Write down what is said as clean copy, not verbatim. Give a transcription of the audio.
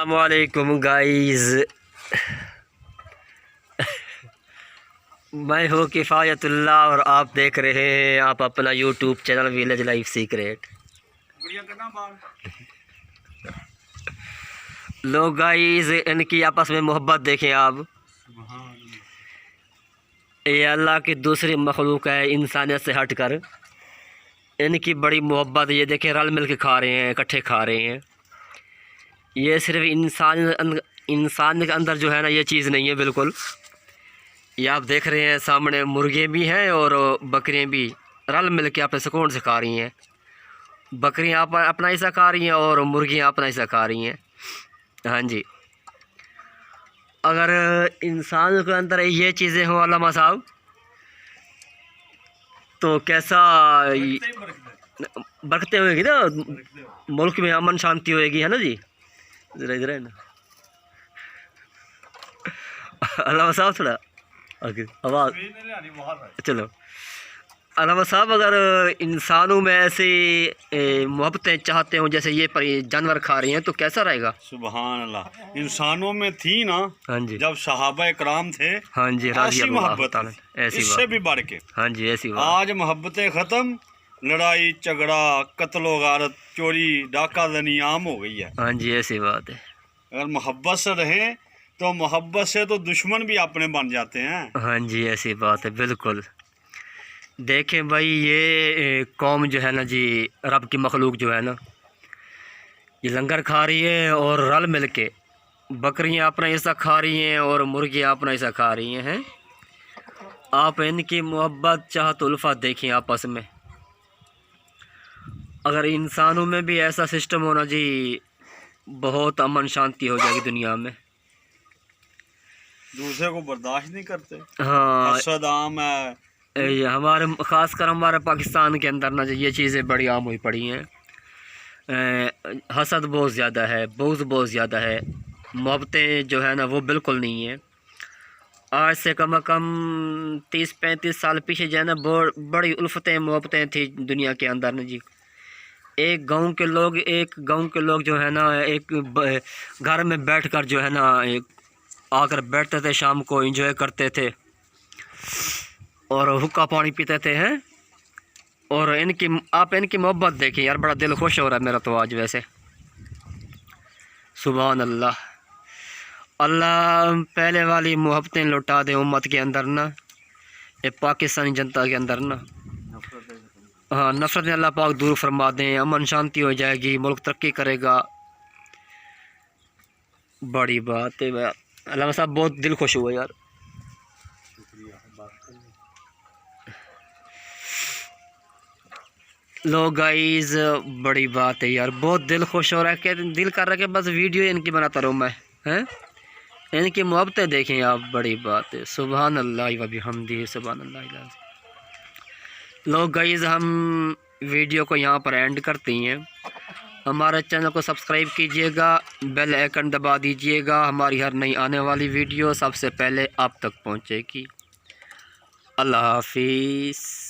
अस्सलामुअलैकुम गाइज़, मैं हूँ किफ़ायतुल्लाह और आप देख रहे हैं आप अपना YouTube channel village life secret. लोग गाइज़ इनकी आपस में मोहब्बत देखें आप। ये अल्लाह की दूसरी मखलूक है इंसानियत से हटकर। इनकी बड़ी मोहब्बत, ये देखें रल मिल के खा रहे हैं, इकट्ठे खा रहे हैं। ये सिर्फ इंसान के अंदर जो है ना, ये चीज़ नहीं है बिल्कुल। ये आप देख रहे हैं सामने मुर्गे भी हैं और बकरियां भी रल मिल के अपने सुकून से खा रही हैं। बकरियां अपना हिस्सा खा रही हैं और मुर्गियां अपना हिस्सा खा रही हैं। हाँ जी, अगर इंसान के अंदर ये चीज़ें हों अल्लामा साहब, तो कैसा बरकतें होएगी ना, मुल्क में अमन शांति होएगी, है ना जी। इधर है ना अल्लामा साहब, थोड़ा आगे आवाज़ चलो। अल्लामा साहब, अगर इंसानों में ऐसे मोहब्बतें चाहते हो जैसे ये जानवर खा रही हैं तो कैसा रहेगा? सुभान अल्लाह, इंसानों में थी ना। हाँ जी, जब सहाबा इकराम थे, हाँ जी, ऐसी मोहब्बत, ऐसी इससे भी बढ़ के। हाँ जी, ऐसी बात। आज मोहब्बतें ख़त्म, लड़ाई झगड़ा, कत्लो गारत, चोरी डाका दनी आम हो गई है। हाँ जी, ऐसी बात है। अगर मोहब्बत से रहे तो मोहब्बत से तो दुश्मन भी अपने बन जाते हैं। हाँ जी, ऐसी बात है बिल्कुल। देखें भाई, ये कौम जो है ना जी, रब की मखलूक जो है ना, ये लंगर खा रही है और रल मिल के बकरियाँ अपना हिस्सा खा रही हैं और मुर्गियाँ अपना हिस्सा खा रही हैं। आप इनकी मोहब्बत चाहत उल्फत देखें आपस में। अगर इंसानों में भी ऐसा सिस्टम होना जी, बहुत अमन शांति हो जाएगी दुनिया में। दूसरे को बर्दाश्त नहीं करते। हाँ, हसद आम है। ये हमारे ख़ासकर हमारे पाकिस्तान के अंदर ना ये चीज़ें बड़ी आम हुई पड़ी हैं। हसद बहुत ज़्यादा है, बुग़्ज़ बहुत ज़्यादा है, मोहब्बतें जो है ना वो बिल्कुल नहीं है। आज से कम कम 30-35 साल पीछे जो है ना, बड़ी उल्फतें मोहब्बतें थी दुनिया के अंदर ना जी। एक गांव के लोग जो है ना, एक घर में बैठकर जो है ना, एक आकर बैठते थे, शाम को एंजॉय करते थे और हुक्का पानी पीते थे हैं। और आप इनकी मोहब्बत देखें यार, बड़ा दिल खुश हो रहा है मेरा तो आज वैसे। सुभान अल्लाह, अल्लाह पहले वाली मोहब्बतें लौटा दे उम्मत के अंदर ना, ये पाकिस्तानी जनता के अंदर ना। हाँ, नफरत अल्लाह पाक दूर फरमा दें, अमन शांति हो जाएगी, मुल्क तरक्की करेगा। बड़ी बात है अल्लाह साहब, बहुत दिल खुश हुआ यार। लोग गाइस, बड़ी बात है यार, बहुत दिल खुश हो रहा है कि दिल कर रहा है कि बस वीडियो इनकी बनाता रहूँ मैं, हैं। इनकी मोहब्बतें देखें आप, बड़ी बात है। सुभान अल्लाह व बिहम्दिही, सुभान अल्लाह। लोग गाइस, हम वीडियो को यहाँ पर एंड करते हैं। हमारे चैनल को सब्सक्राइब कीजिएगा, बेल आइकन दबा दीजिएगा, हमारी हर नई आने वाली वीडियो सबसे पहले आप तक पहुँचेगी। अल्लाह हाफिज़।